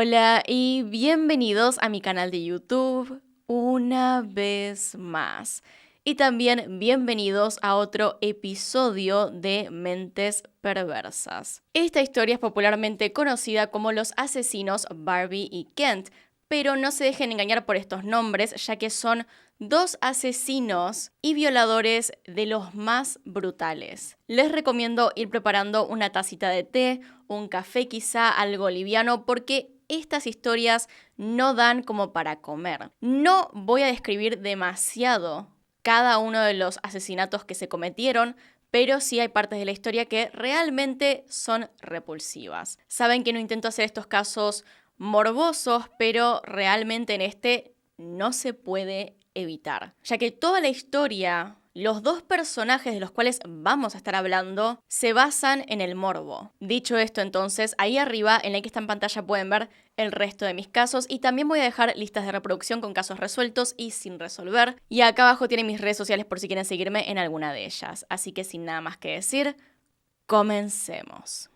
Hola y bienvenidos a mi canal de YouTube una vez más. Y también bienvenidos a otro episodio de Mentes Perversas. Esta historia es popularmente conocida como los asesinos Barbie y Kent, pero no se dejen engañar por estos nombres, ya que son dos asesinos y violadores de los más brutales. Les recomiendo ir preparando una tacita de té, un café quizá, algo liviano, porque estas historias no dan como para comer. No voy a describir demasiado cada uno de los asesinatos que se cometieron, pero sí hay partes de la historia que realmente son repulsivas. Saben que no intento hacer estos casos morbosos, pero realmente en este no se puede evitar, ya que toda la historia, los dos personajes de los cuales vamos a estar hablando, se basan en el morbo. Dicho esto, entonces, ahí arriba en la que está en pantalla pueden ver el resto de mis casos y también voy a dejar listas de reproducción con casos resueltos y sin resolver. Y acá abajo tienen mis redes sociales por si quieren seguirme en alguna de ellas. Así que sin nada más que decir, comencemos.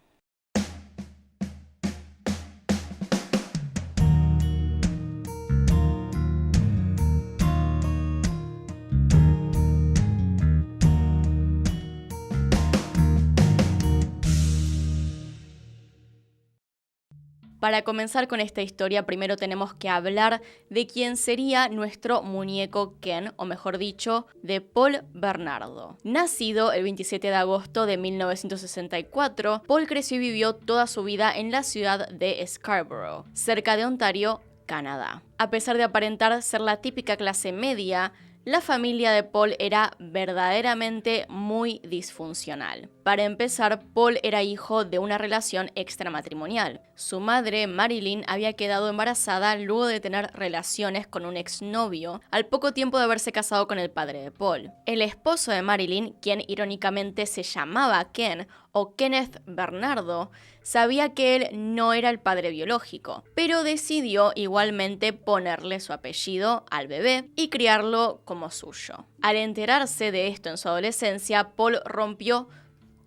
Para comenzar con esta historia, primero tenemos que hablar de quién sería nuestro muñeco Ken, o mejor dicho, de Paul Bernardo. Nacido el 27 de agosto de 1964, Paul creció y vivió toda su vida en la ciudad de Scarborough, cerca de Ontario, Canadá. A pesar de aparentar ser la típica clase media, la familia de Paul era verdaderamente muy disfuncional. Para empezar, Paul era hijo de una relación extramatrimonial. Su madre, Marilyn, había quedado embarazada luego de tener relaciones con un exnovio, al poco tiempo de haberse casado con el padre de Paul. El esposo de Marilyn, quien irónicamente se llamaba Ken, o Kenneth Bernardo, sabía que él no era el padre biológico, pero decidió igualmente ponerle su apellido al bebé y criarlo como suyo. Al enterarse de esto en su adolescencia, Paul rompió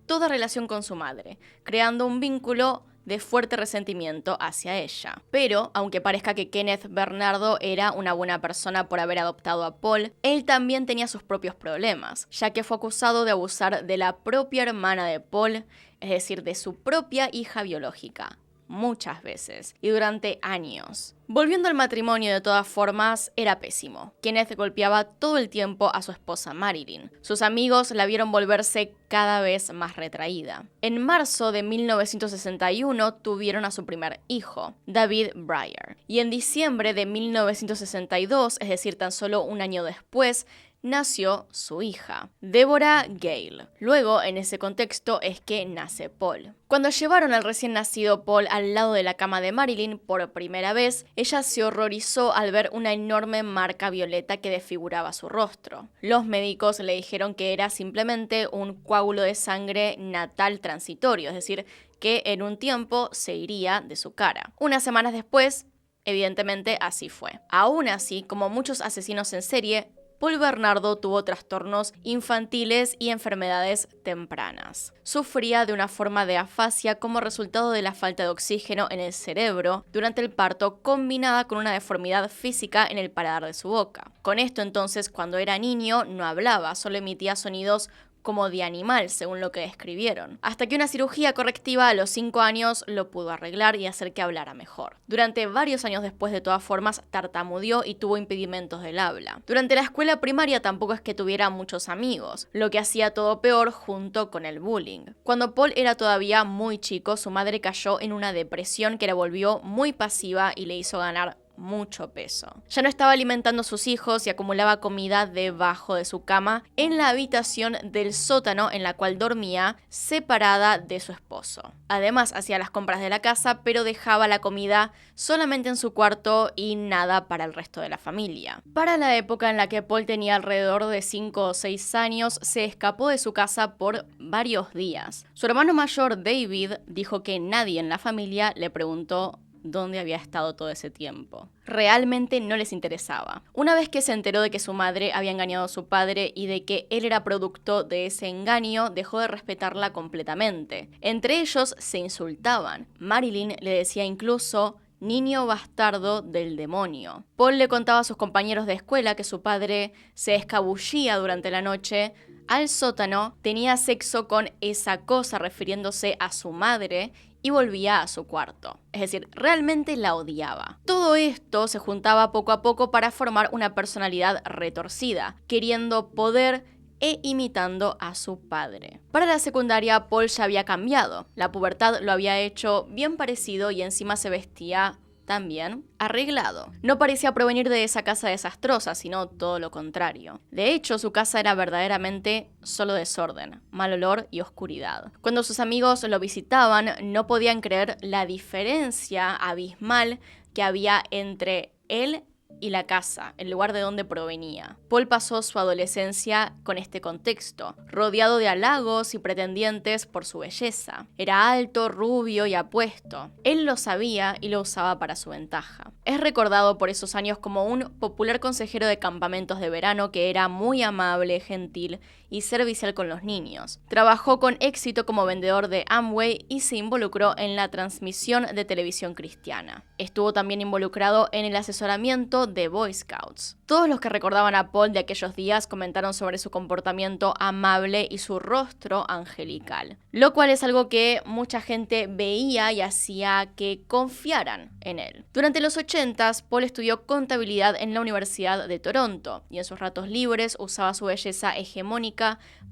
toda relación con su madre, creando un vínculo de fuerte resentimiento hacia ella. Pero, aunque parezca que Kenneth Bernardo era una buena persona por haber adoptado a Paul, él también tenía sus propios problemas, ya que fue acusado de abusar de la propia hermana de Paul, es decir, de su propia hija biológica. Muchas veces, y durante años. Volviendo al matrimonio, de todas formas, era pésimo. Kenneth golpeaba todo el tiempo a su esposa Marilyn. Sus amigos la vieron volverse cada vez más retraída. En marzo de 1961 tuvieron a su primer hijo, David Breyer. Y en diciembre de 1962, es decir, tan solo un año después, nació su hija, Deborah Gale. Luego, en ese contexto, es que nace Paul. Cuando llevaron al recién nacido Paul al lado de la cama de Marilyn por primera vez, ella se horrorizó al ver una enorme marca violeta que desfiguraba su rostro. Los médicos le dijeron que era simplemente un coágulo de sangre natal transitorio, es decir, que en un tiempo se iría de su cara. Unas semanas después, evidentemente así fue. Aún así, como muchos asesinos en serie, Paul Bernardo tuvo trastornos infantiles y enfermedades tempranas. Sufría de una forma de afasia como resultado de la falta de oxígeno en el cerebro durante el parto, combinada con una deformidad física en el paladar de su boca. Con esto entonces, cuando era niño, no hablaba, solo emitía sonidos como de animal, según lo que describieron. Hasta que una cirugía correctiva a los 5 años lo pudo arreglar y hacer que hablara mejor. Durante varios años después, de todas formas, tartamudeó y tuvo impedimentos del habla. Durante la escuela primaria tampoco es que tuviera muchos amigos, lo que hacía todo peor junto con el bullying. Cuando Paul era todavía muy chico, su madre cayó en una depresión que la volvió muy pasiva y le hizo ganar mucho peso. Ya no estaba alimentando a sus hijos y acumulaba comida debajo de su cama en la habitación del sótano en la cual dormía, separada de su esposo. Además, hacía las compras de la casa, pero dejaba la comida solamente en su cuarto y nada para el resto de la familia. Para la época en la que Paul tenía alrededor de 5 o 6 años, se escapó de su casa por varios días. Su hermano mayor, David, dijo que nadie en la familia le preguntó dónde había estado todo ese tiempo. Realmente no les interesaba. Una vez que se enteró de que su madre había engañado a su padre y de que él era producto de ese engaño, dejó de respetarla completamente. Entre ellos se insultaban. Marilyn le decía incluso niño bastardo del demonio. Paul le contaba a sus compañeros de escuela que su padre se escabullía durante la noche al sótano, tenía sexo con esa cosa refiriéndose a su madre y volvía a su cuarto. Es decir, realmente la odiaba. Todo esto se juntaba poco a poco para formar una personalidad retorcida, queriendo poder e imitando a su padre. Para la secundaria, Paul ya había cambiado. La pubertad lo había hecho bien parecido y encima se vestía también arreglado. No parecía provenir de esa casa desastrosa, sino todo lo contrario. De hecho, su casa era verdaderamente solo desorden, mal olor y oscuridad. Cuando sus amigos lo visitaban, no podían creer la diferencia abismal que había entre él y la casa, el lugar de donde provenía. Paul pasó su adolescencia con este contexto, rodeado de halagos y pretendientes por su belleza. Era alto, rubio y apuesto. Él lo sabía y lo usaba para su ventaja. Es recordado por esos años como un popular consejero de campamentos de verano que era muy amable, gentil y servicial con los niños. Trabajó con éxito como vendedor de Amway y se involucró en la transmisión de televisión cristiana. Estuvo también involucrado en el asesoramiento de Boy Scouts. Todos los que recordaban a Paul de aquellos días comentaron sobre su comportamiento amable y su rostro angelical, lo cual es algo que mucha gente veía y hacía que confiaran en él. Durante los 80s, Paul estudió contabilidad en la Universidad de Toronto y en sus ratos libres usaba su belleza hegemónica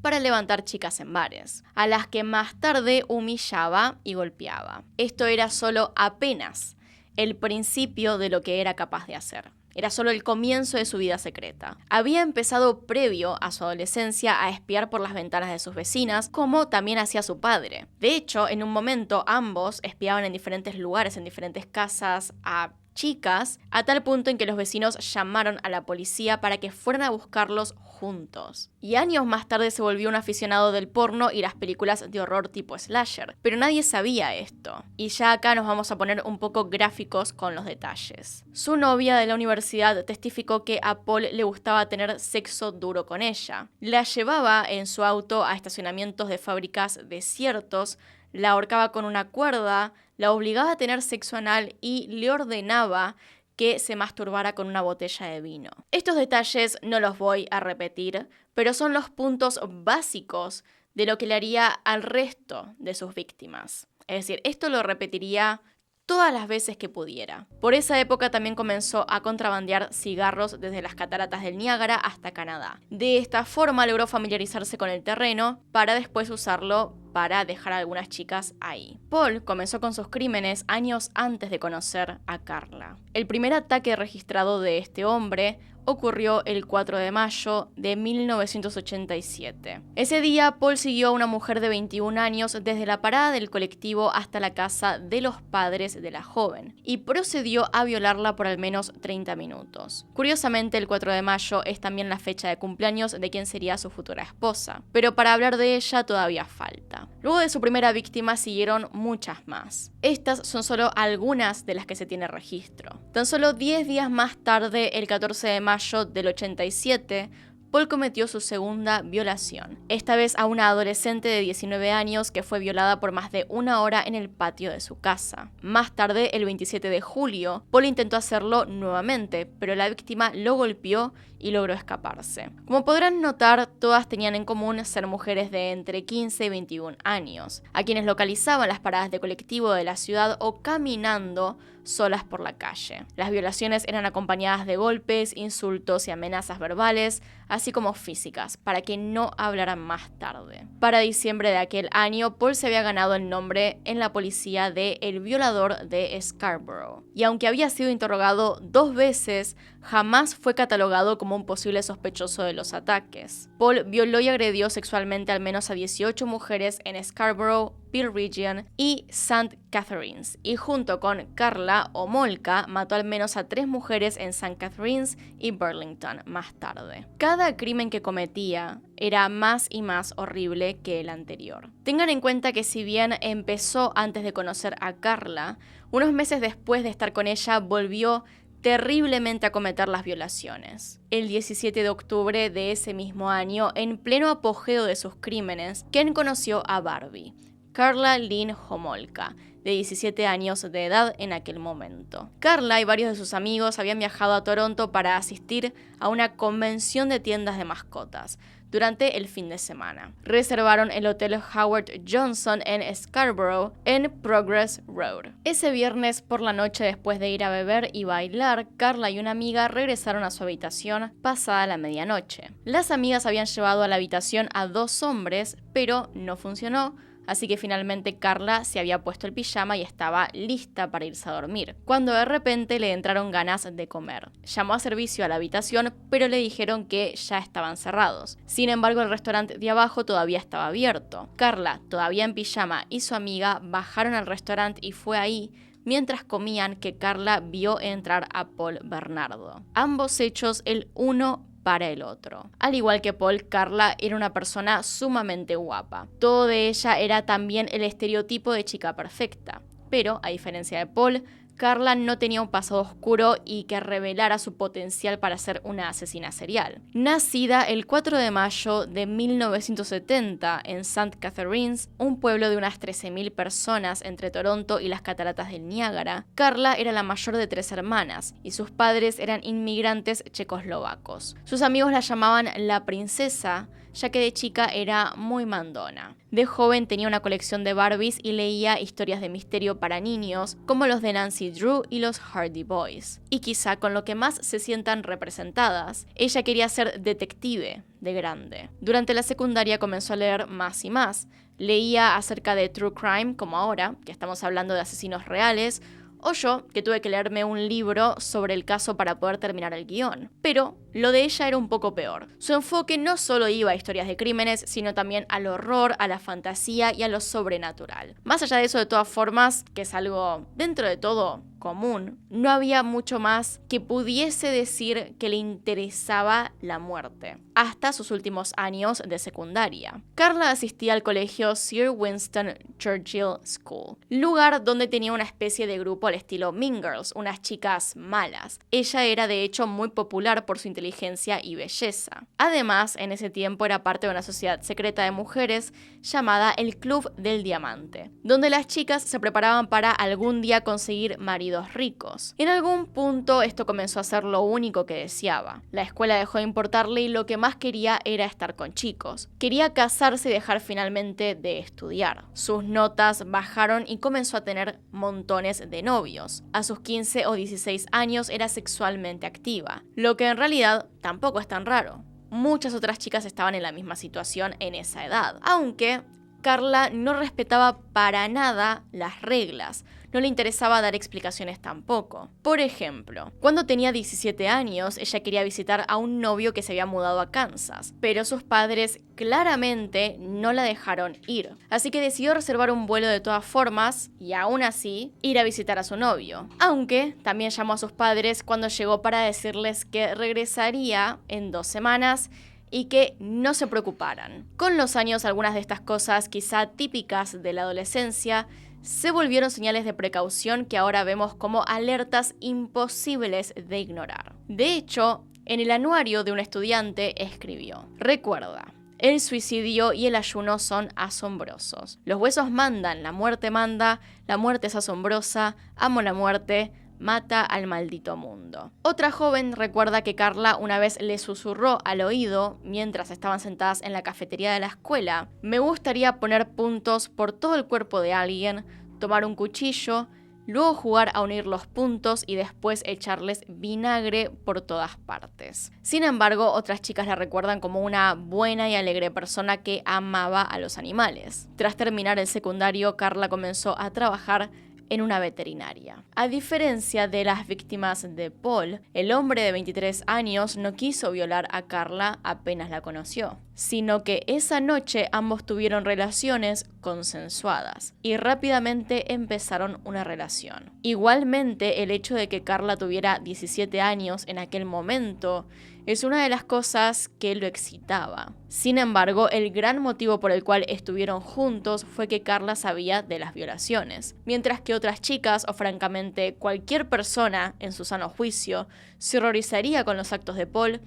para levantar chicas en bares, a las que más tarde humillaba y golpeaba. Esto era solo apenas el principio de lo que era capaz de hacer. Era solo el comienzo de su vida secreta. Había empezado previo a su adolescencia a espiar por las ventanas de sus vecinas, como también hacía su padre. De hecho, en un momento ambos espiaban en diferentes lugares, en diferentes casas, a chicas, a tal punto en que los vecinos llamaron a la policía para que fueran a buscarlos juntos. Y años más tarde se volvió un aficionado del porno y las películas de horror tipo slasher. Pero nadie sabía esto. Y ya acá nos vamos a poner un poco gráficos con los detalles. Su novia de la universidad testificó que a Paul le gustaba tener sexo duro con ella. La llevaba en su auto a estacionamientos de fábricas desiertos, la ahorcaba con una cuerda, la obligaba a tener sexo anal y le ordenaba que se masturbara con una botella de vino. Estos detalles no los voy a repetir, pero son los puntos básicos de lo que le haría al resto de sus víctimas. Es decir, esto lo repetiría todas las veces que pudiera. Por esa época también comenzó a contrabandear cigarros desde las cataratas del Niágara hasta Canadá. De esta forma logró familiarizarse con el terreno para después usarlo para dejar a algunas chicas ahí. Paul comenzó con sus crímenes años antes de conocer a Carla. El primer ataque registrado de este hombre ocurrió el 4 de mayo de 1987. Ese día, Paul siguió a una mujer de 21 años desde la parada del colectivo hasta la casa de los padres de la joven y procedió a violarla por al menos 30 minutos. Curiosamente, el 4 de mayo es también la fecha de cumpleaños de quien sería su futura esposa, pero para hablar de ella todavía falta. Luego de su primera víctima siguieron muchas más. Estas son solo algunas de las que se tiene registro. Tan solo 10 días más tarde, el 14 de mayo del 87, Paul cometió su segunda violación, esta vez a una adolescente de 19 años que fue violada por más de una hora en el patio de su casa. Más tarde, el 27 de julio, Paul intentó hacerlo nuevamente, pero la víctima lo golpeó y logró escaparse. Como podrán notar, todas tenían en común ser mujeres de entre 15 y 21 años, a quienes localizaban las paradas de colectivo de la ciudad o caminando solas por la calle. Las violaciones eran acompañadas de golpes, insultos y amenazas verbales, así como físicas, para que no hablaran más tarde. Para diciembre de aquel año, Paul se había ganado el nombre en la policía de el violador de Scarborough. Y aunque había sido interrogado 2 veces, jamás fue catalogado como un posible sospechoso de los ataques. Paul violó y agredió sexualmente al menos a 18 mujeres en Scarborough, Peel Region y St. Catharines, y junto con Carla o Molka mató al menos a 3 mujeres en St. Catharines y Burlington más tarde. Cada crimen que cometía era más y más horrible que el anterior. Tengan en cuenta que si bien empezó antes de conocer a Carla, unos meses después de estar con ella volvió terriblemente a cometer las violaciones. El 17 de octubre de ese mismo año, en pleno apogeo de sus crímenes, Ken conoció a Barbie, Carla Lynn Homolka, de 17 años de edad en aquel momento. Carla y varios de sus amigos habían viajado a Toronto para asistir a una convención de tiendas de mascotas durante el fin de semana. Reservaron el hotel Howard Johnson en Scarborough, en Progress Road. Ese viernes por la noche, después de ir a beber y bailar, Carla y una amiga regresaron a su habitación pasada la medianoche. Las amigas habían llevado a la habitación a 2 hombres, pero no funcionó, así que finalmente Carla se había puesto el pijama y estaba lista para irse a dormir, cuando de repente le entraron ganas de comer. Llamó a servicio a la habitación, pero le dijeron que ya estaban cerrados. Sin embargo, el restaurante de abajo todavía estaba abierto. Carla, todavía en pijama, y su amiga bajaron al restaurante y fue ahí, mientras comían, que Carla vio entrar a Paul Bernardo. Ambos hechos el uno para el otro. Al igual que Paul, Carla era una persona sumamente guapa. Todo de ella era también el estereotipo de chica perfecta. Pero, a diferencia de Paul, Carla no tenía un pasado oscuro y que revelara su potencial para ser una asesina serial. Nacida el 4 de mayo de 1970 en St. Catharines, un pueblo de unas 13.000 personas entre Toronto y las cataratas del Niágara, Carla era la mayor de 3 hermanas y sus padres eran inmigrantes checoslovacos. Sus amigos la llamaban la princesa, ya que de chica era muy mandona. De joven tenía una colección de Barbies y leía historias de misterio para niños, como los de Nancy Drew y los Hardy Boys. Y quizá con lo que más se sientan representadas, ella quería ser detective de grande. Durante la secundaria comenzó a leer más y más. Leía acerca de true crime, como ahora, que estamos hablando de asesinos reales, o yo, que tuve que leerme un libro sobre el caso para poder terminar el guión. Pero lo de ella era un poco peor. Su enfoque no solo iba a historias de crímenes, sino también al horror, a la fantasía y a lo sobrenatural. Más allá de eso, de todas formas, que es algo dentro de todo común, no había mucho más que pudiese decir que le interesaba la muerte, hasta sus últimos años de secundaria. Carla asistía al colegio Sir Winston Churchill School, lugar donde tenía una especie de grupo al estilo Mean Girls, unas chicas malas. Ella era de hecho muy popular por su inteligencia y belleza. Además, en ese tiempo era parte de una sociedad secreta de mujeres llamada el Club del Diamante, donde las chicas se preparaban para algún día conseguir maridos ricos. En algún punto esto comenzó a ser lo único que deseaba. La escuela dejó de importarle y lo que más quería era estar con chicos. Quería casarse y dejar finalmente de estudiar. Sus notas bajaron y comenzó a tener montones de novios. A sus 15 o 16 años era sexualmente activa, lo que en realidad tampoco es tan raro. Muchas otras chicas estaban en la misma situación en esa edad, aunque Carla no respetaba para nada las reglas. No le interesaba dar explicaciones tampoco. Por ejemplo, cuando tenía 17 años, ella quería visitar a un novio que se había mudado a Kansas, pero sus padres claramente no la dejaron ir. Así que decidió reservar un vuelo de todas formas y aún así ir a visitar a su novio. Aunque también llamó a sus padres cuando llegó para decirles que regresaría en 2 semanas y que no se preocuparan. Con los años, algunas de estas cosas, quizá típicas de la adolescencia, se volvieron señales de precaución que ahora vemos como alertas imposibles de ignorar. De hecho, en el anuario de un estudiante escribió: recuerda, el suicidio y el ayuno son asombrosos. Los huesos mandan, la muerte manda, la muerte es asombrosa, amo la muerte, mata al maldito mundo. Otra joven recuerda que Carla una vez le susurró al oído, mientras estaban sentadas en la cafetería de la escuela: me gustaría poner puntos por todo el cuerpo de alguien, tomar un cuchillo, luego jugar a unir los puntos y después echarles vinagre por todas partes. Sin embargo, otras chicas la recuerdan como una buena y alegre persona que amaba a los animales. Tras terminar el secundario, Carla comenzó a trabajar en una veterinaria. A diferencia de las víctimas de Paul, el hombre de 23 años no quiso violar a Carla apenas la conoció, sino que esa noche ambos tuvieron relaciones consensuadas y rápidamente empezaron una relación. Igualmente, el hecho de que Carla tuviera 17 años en aquel momento es una de las cosas que lo excitaba. Sin embargo, el gran motivo por el cual estuvieron juntos fue que Carla sabía de las violaciones, mientras que otras chicas, o francamente cualquier persona en su sano juicio, se horrorizaría con los actos de Paul.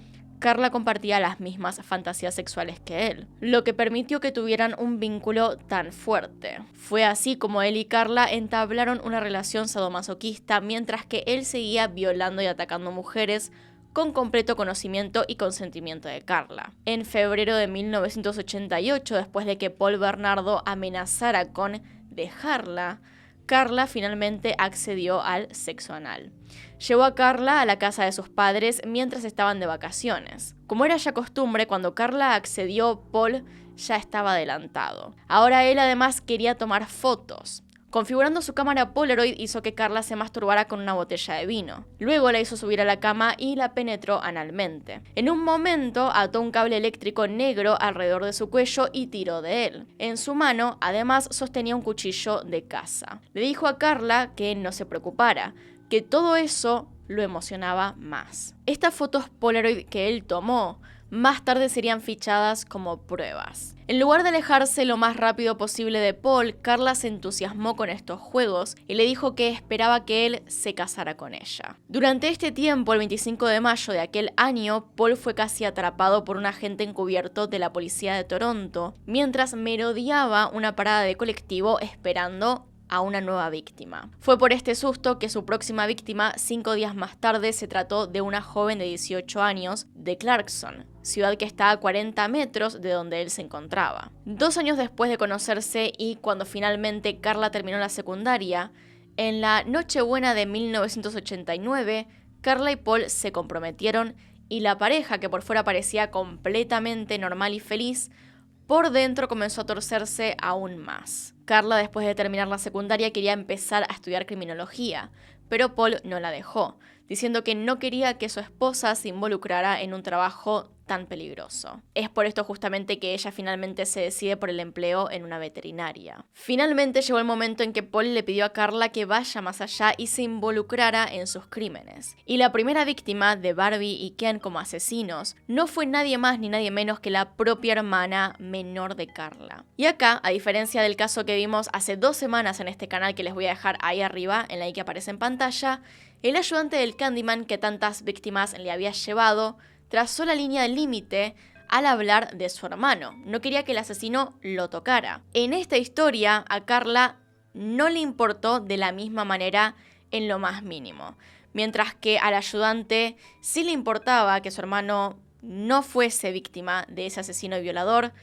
Carla compartía las mismas fantasías sexuales que él, lo que permitió que tuvieran un vínculo tan fuerte. Fue así como él y Carla entablaron una relación sadomasoquista mientras que él seguía violando y atacando mujeres con completo conocimiento y consentimiento de Carla. En febrero de 1988, después de que Paul Bernardo amenazara con dejarla, Carla finalmente accedió al sexo anal. Llevó a Carla a la casa de sus padres mientras estaban de vacaciones. Como era ya costumbre, cuando Carla accedió, Paul ya estaba adelantado. Ahora él además quería tomar fotos. Configurando su cámara Polaroid hizo que Carla se masturbara con una botella de vino. Luego la hizo subir a la cama y la penetró analmente. En un momento ató un cable eléctrico negro alrededor de su cuello y tiró de él. En su mano, además, sostenía un cuchillo de caza. Le dijo a Carla que no se preocupara, que todo eso lo emocionaba más. Estas fotos Polaroid que él tomó más tarde serían fichadas como pruebas. En lugar de alejarse lo más rápido posible de Paul, Carla se entusiasmó con estos juegos y le dijo que esperaba que él se casara con ella. Durante este tiempo, el 25 de mayo de aquel año, Paul fue casi atrapado por un agente encubierto de la policía de Toronto, mientras merodeaba una parada de colectivo esperando a una nueva víctima. Fue por este susto que su próxima víctima, 5 días más tarde, se trató de una joven de 18 años de Clarkson, ciudad que está a 40 metros de donde él se encontraba. 2 años después de conocerse y cuando finalmente Carla terminó la secundaria, en la Nochebuena de 1989, Carla y Paul se comprometieron y la pareja, que por fuera parecía completamente normal y feliz, por dentro comenzó a torcerse aún más. Carla, después de terminar la secundaria, quería empezar a estudiar criminología, pero Paul no la dejó, diciendo que no quería que su esposa se involucrara en un trabajo tan peligroso. Es por esto justamente que ella finalmente se decide por el empleo en una veterinaria. Finalmente llegó el momento en que Paul le pidió a Carla que vaya más allá y se involucrara en sus crímenes. Y la primera víctima de Barbie y Ken como asesinos no fue nadie más ni nadie menos que la propia hermana menor de Carla. Y acá, a diferencia del caso que vimos hace 2 semanas en este canal, que les voy a dejar ahí arriba, en la que aparece en pantalla, el ayudante del Candyman que tantas víctimas le había llevado trazó la línea del límite al hablar de su hermano. No quería que el asesino lo tocara. En esta historia, a Carla no le importó de la misma manera en lo más mínimo. Mientras que al ayudante sí le importaba que su hermano no fuese víctima de ese asesino y violador,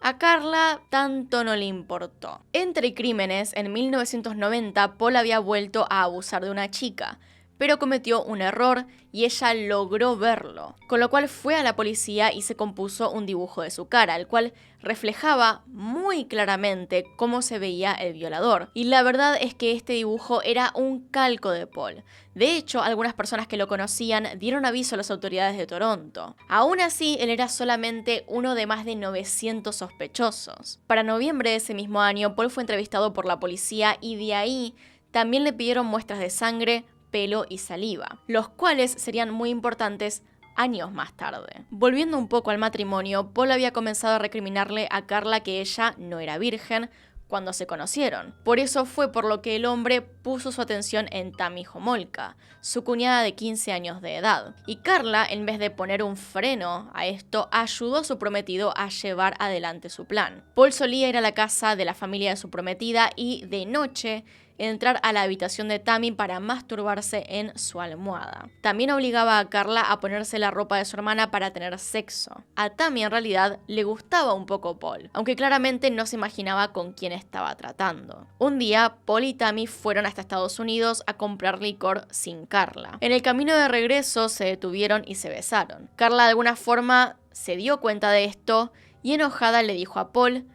a Carla tanto no le importó. Entre crímenes, en 1990, Paul había vuelto a abusar de una chica, pero cometió un error y ella logró verlo, con lo cual fue a la policía y se compuso un dibujo de su cara, el cual reflejaba muy claramente cómo se veía el violador. Y la verdad es que este dibujo era un calco de Paul. De hecho, algunas personas que lo conocían dieron aviso a las autoridades de Toronto. Aún así, él era solamente uno de más de 900 sospechosos. Para noviembre de ese mismo año, Paul fue entrevistado por la policía y de ahí también le pidieron muestras de sangre, pelo y saliva, los cuales serían muy importantes años más tarde. Volviendo un poco al matrimonio, Paul había comenzado a recriminarle a Carla que ella no era virgen cuando se conocieron. Por eso fue por lo que el hombre puso su atención en Tammy Homolka, su cuñada de 15 años de edad. Y Carla, en vez de poner un freno a esto, ayudó a su prometido a llevar adelante su plan. Paul solía ir a la casa de la familia de su prometida y, de noche, entrar a la habitación de Tammy para masturbarse en su almohada. También obligaba a Carla a ponerse la ropa de su hermana para tener sexo. A Tammy en realidad le gustaba un poco Paul, aunque claramente no se imaginaba con quién estaba tratando. Un día, Paul y Tammy fueron hasta Estados Unidos a comprar licor sin Carla. En el camino de regreso se detuvieron y se besaron. Carla de alguna forma se dio cuenta de esto y enojada le dijo a Paul: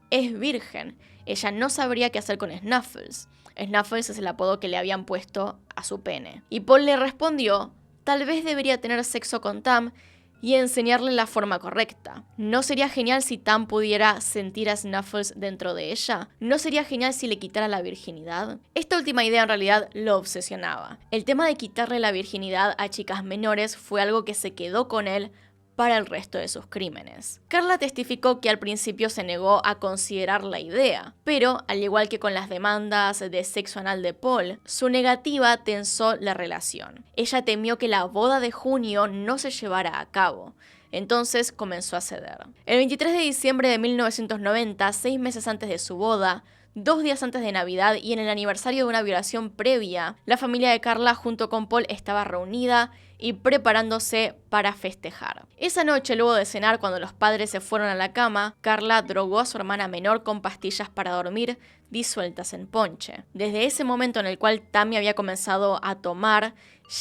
"Es virgen, ella no sabría qué hacer con Snuffles". Snuffles es el apodo que le habían puesto a su pene. Y Paul le respondió: "Tal vez debería tener sexo con Tam y enseñarle la forma correcta. ¿No sería genial si Tam pudiera sentir a Snuffles dentro de ella? ¿No sería genial si le quitara la virginidad?". Esta última idea en realidad lo obsesionaba. El tema de quitarle la virginidad a chicas menores fue algo que se quedó con él para el resto de sus crímenes. Carla testificó que al principio se negó a considerar la idea, pero al igual que con las demandas de sexo anal de Paul, su negativa tensó la relación. Ella temió que la boda de junio no se llevara a cabo. Entonces comenzó a ceder. El 23 de diciembre de 1990, 6 meses antes de su boda, 2 días antes de Navidad y en el aniversario de una violación previa, la familia de Carla junto con Paul estaba reunida y preparándose para festejar. Esa noche, luego de cenar, cuando los padres se fueron a la cama, Carla drogó a su hermana menor con pastillas para dormir disueltas en ponche. Desde ese momento en el cual Tammy había comenzado a tomar,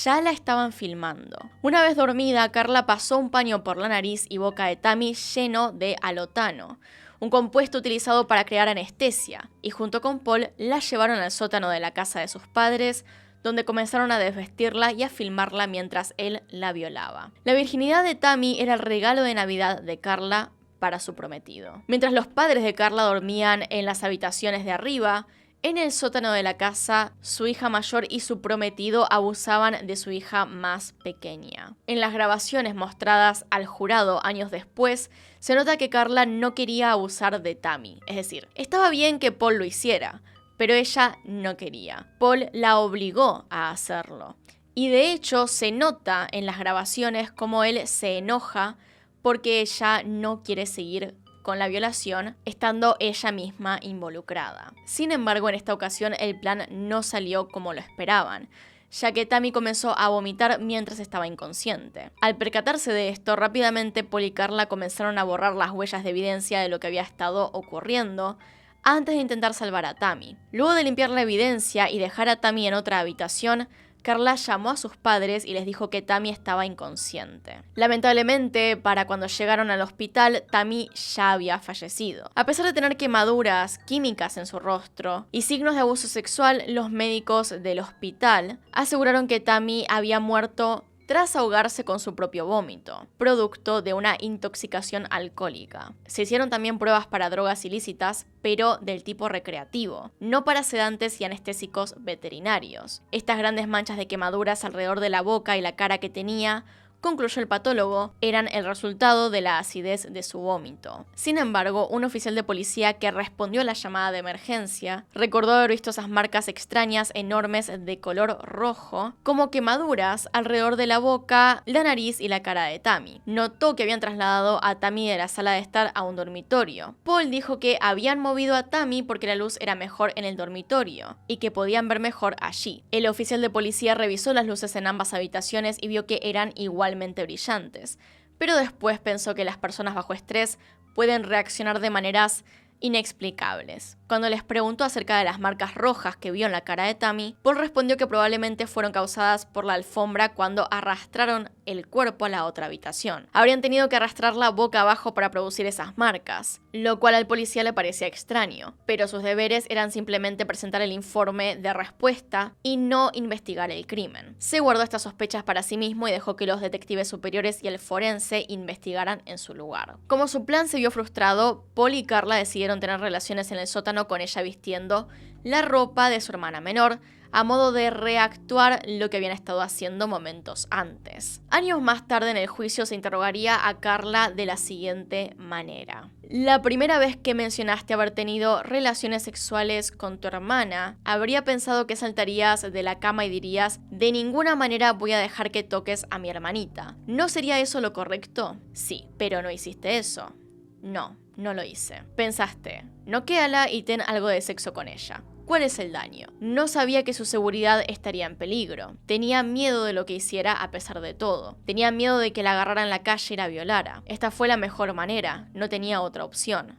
ya la estaban filmando. Una vez dormida, Carla pasó un paño por la nariz y boca de Tammy lleno de alotano, un compuesto utilizado para crear anestesia, y junto con Paul la llevaron al sótano de la casa de sus padres, donde comenzaron a desvestirla y a filmarla mientras él la violaba. La virginidad de Tammy era el regalo de Navidad de Carla para su prometido. Mientras los padres de Carla dormían en las habitaciones de arriba, en el sótano de la casa, su hija mayor y su prometido abusaban de su hija más pequeña. En las grabaciones mostradas al jurado años después, se nota que Carla no quería abusar de Tammy. Es decir, estaba bien que Paul lo hiciera, pero ella no quería. Paul la obligó a hacerlo. Y de hecho, se nota en las grabaciones cómo él se enoja porque ella no quiere seguir con la violación, estando ella misma involucrada. Sin embargo, en esta ocasión el plan no salió como lo esperaban, ya que Tammy comenzó a vomitar mientras estaba inconsciente. Al percatarse de esto, rápidamente Paul y Carla comenzaron a borrar las huellas de evidencia de lo que había estado ocurriendo antes de intentar salvar a Tammy. Luego de limpiar la evidencia y dejar a Tammy en otra habitación, Carla llamó a sus padres y les dijo que Tammy estaba inconsciente. Lamentablemente, para cuando llegaron al hospital, Tammy ya había fallecido. A pesar de tener quemaduras químicas en su rostro y signos de abuso sexual, los médicos del hospital aseguraron que Tammy había muerto tras ahogarse con su propio vómito, producto de una intoxicación alcohólica. Se hicieron también pruebas para drogas ilícitas, pero del tipo recreativo, no para sedantes y anestésicos veterinarios. Estas grandes manchas de quemaduras alrededor de la boca y la cara que tenía, concluyó el patólogo, eran el resultado de la acidez de su vómito. Sin embargo, un oficial de policía que respondió a la llamada de emergencia recordó haber visto esas marcas extrañas enormes de color rojo, como quemaduras alrededor de la boca, la nariz y la cara de Tammy. Notó que habían trasladado a Tammy de la sala de estar a un dormitorio. Paul dijo que habían movido a Tammy porque la luz era mejor en el dormitorio y que podían ver mejor allí. El oficial de policía revisó las luces en ambas habitaciones y vio que eran igualmente brillantes, pero después pensó que las personas bajo estrés pueden reaccionar de maneras inexplicables. Cuando les preguntó acerca de las marcas rojas que vio en la cara de Tammy, Paul respondió que probablemente fueron causadas por la alfombra cuando arrastraron el cuerpo a la otra habitación. Habrían tenido que arrastrarla boca abajo para producir esas marcas, lo cual al policía le parecía extraño, pero sus deberes eran simplemente presentar el informe de respuesta y no investigar el crimen. Se guardó estas sospechas para sí mismo y dejó que los detectives superiores y el forense investigaran en su lugar. Como su plan se vio frustrado, Paul y Carla decidieron tener relaciones en el sótano con ella vistiendo la ropa de su hermana menor, a modo de reactuar lo que habían estado haciendo momentos antes. Años más tarde en el juicio se interrogaría a Carla de la siguiente manera. La primera vez que mencionaste haber tenido relaciones sexuales con tu hermana, habría pensado que saltarías de la cama y dirías: de ninguna manera voy a dejar que toques a mi hermanita. ¿No sería eso lo correcto? Sí, pero no hiciste eso. No, no lo hice. Pensaste: noquéala y ten algo de sexo con ella. ¿Cuál es el daño? No sabía que su seguridad estaría en peligro. Tenía miedo de lo que hiciera a pesar de todo. Tenía miedo de que la agarrara en la calle y la violara. Esta fue la mejor manera, no tenía otra opción.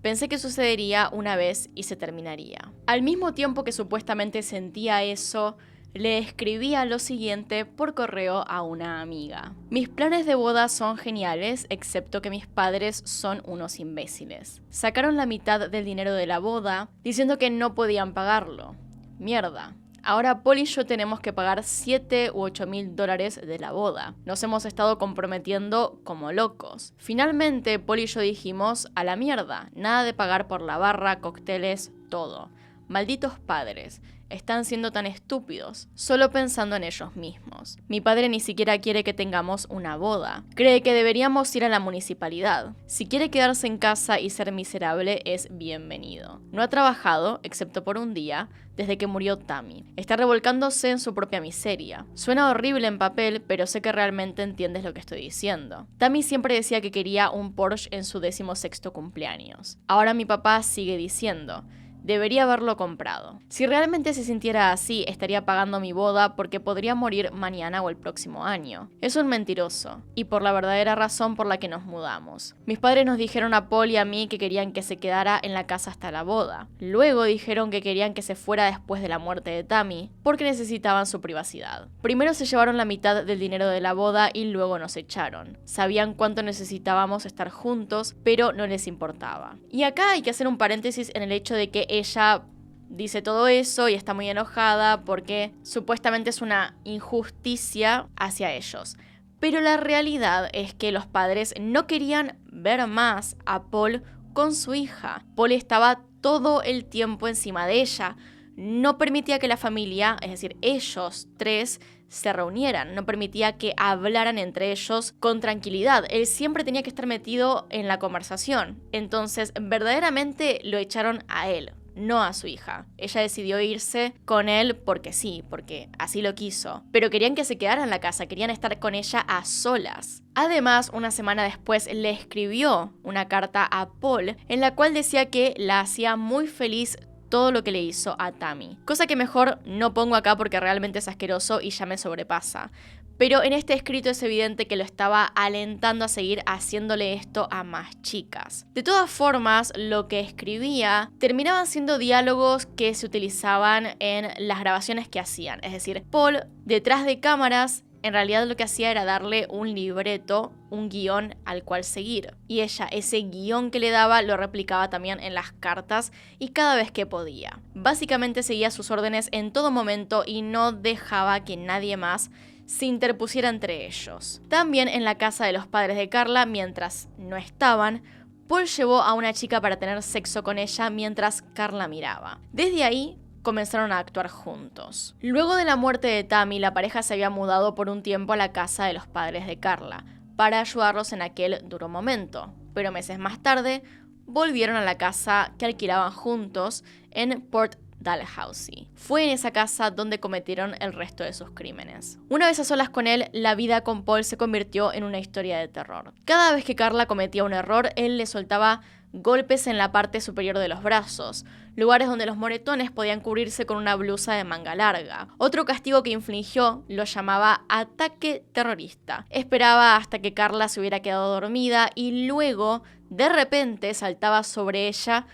Pensé que sucedería una vez y se terminaría. Al mismo tiempo que supuestamente sentía eso, le escribía lo siguiente por correo a una amiga: mis planes de boda son geniales, excepto que mis padres son unos imbéciles. Sacaron la mitad del dinero de la boda, diciendo que no podían pagarlo. Mierda. Ahora Paul y yo tenemos que pagar $7,000 u $8,000 de la boda. Nos hemos estado comprometiendo como locos. Finalmente, Paul y yo dijimos: a la mierda, nada de pagar por la barra, cócteles, todo. Malditos padres. Están siendo tan estúpidos, solo pensando en ellos mismos. Mi padre ni siquiera quiere que tengamos una boda. Cree que deberíamos ir a la municipalidad. Si quiere quedarse en casa y ser miserable, es bienvenido. No ha trabajado, excepto por un día, desde que murió Tammy. Está revolcándose en su propia miseria. Suena horrible en papel, pero sé que realmente entiendes lo que estoy diciendo. Tammy siempre decía que quería un Porsche en su 16º cumpleaños. Ahora mi papá sigue diciendo: debería haberlo comprado. Si realmente se sintiera así, estaría pagando mi boda porque podría morir mañana o el próximo año. Es un mentiroso, y por la verdadera razón por la que nos mudamos. Mis padres nos dijeron a Paul y a mí que querían que se quedara en la casa hasta la boda. Luego dijeron que querían que se fuera después de la muerte de Tammy, porque necesitaban su privacidad. Primero se llevaron la mitad del dinero de la boda y luego nos echaron. Sabían cuánto necesitábamos estar juntos, pero no les importaba. Y acá hay que hacer un paréntesis en el hecho de que ella dice todo eso y está muy enojada porque supuestamente es una injusticia hacia ellos. Pero la realidad es que los padres no querían ver más a Paul con su hija. Paul estaba todo el tiempo encima de ella. No permitía que la familia, es decir, ellos tres, se reunieran. No permitía que hablaran entre ellos con tranquilidad. Él siempre tenía que estar metido en la conversación. Entonces, verdaderamente lo echaron a él, no a su hija. Ella decidió irse con él porque sí, porque así lo quiso. Pero querían que se quedara en la casa, querían estar con ella a solas. Además, una semana después le escribió una carta a Paul en la cual decía que la hacía muy feliz todo lo que le hizo a Tammy. Cosa que mejor no pongo acá porque realmente es asqueroso y ya me sobrepasa. Pero en este escrito es evidente que lo estaba alentando a seguir haciéndole esto a más chicas. De todas formas, lo que escribía terminaban siendo diálogos que se utilizaban en las grabaciones que hacían. Es decir, Paul, detrás de cámaras, en realidad lo que hacía era darle un libreto, un guión al cual seguir. Y ella, ese guión que le daba, lo replicaba también en las cartas y cada vez que podía. Básicamente seguía sus órdenes en todo momento y no dejaba que nadie más se interpusiera entre ellos. También en la casa de los padres de Carla, mientras no estaban, Paul llevó a una chica para tener sexo con ella mientras Carla miraba. Desde ahí comenzaron a actuar juntos. Luego de la muerte de Tammy, la pareja se había mudado por un tiempo a la casa de los padres de Carla para ayudarlos en aquel duro momento. Pero meses más tarde, volvieron a la casa que alquilaban juntos en Port Dalhousie. Fue en esa casa donde cometieron el resto de sus crímenes. Una vez a solas con él, la vida con Paul se convirtió en una historia de terror. Cada vez que Carla cometía un error, él le soltaba golpes en la parte superior de los brazos, lugares donde los moretones podían cubrirse con una blusa de manga larga. Otro castigo que infligió lo llamaba ataque terrorista. Esperaba hasta que Carla se hubiera quedado dormida y luego, de repente, saltaba sobre ella,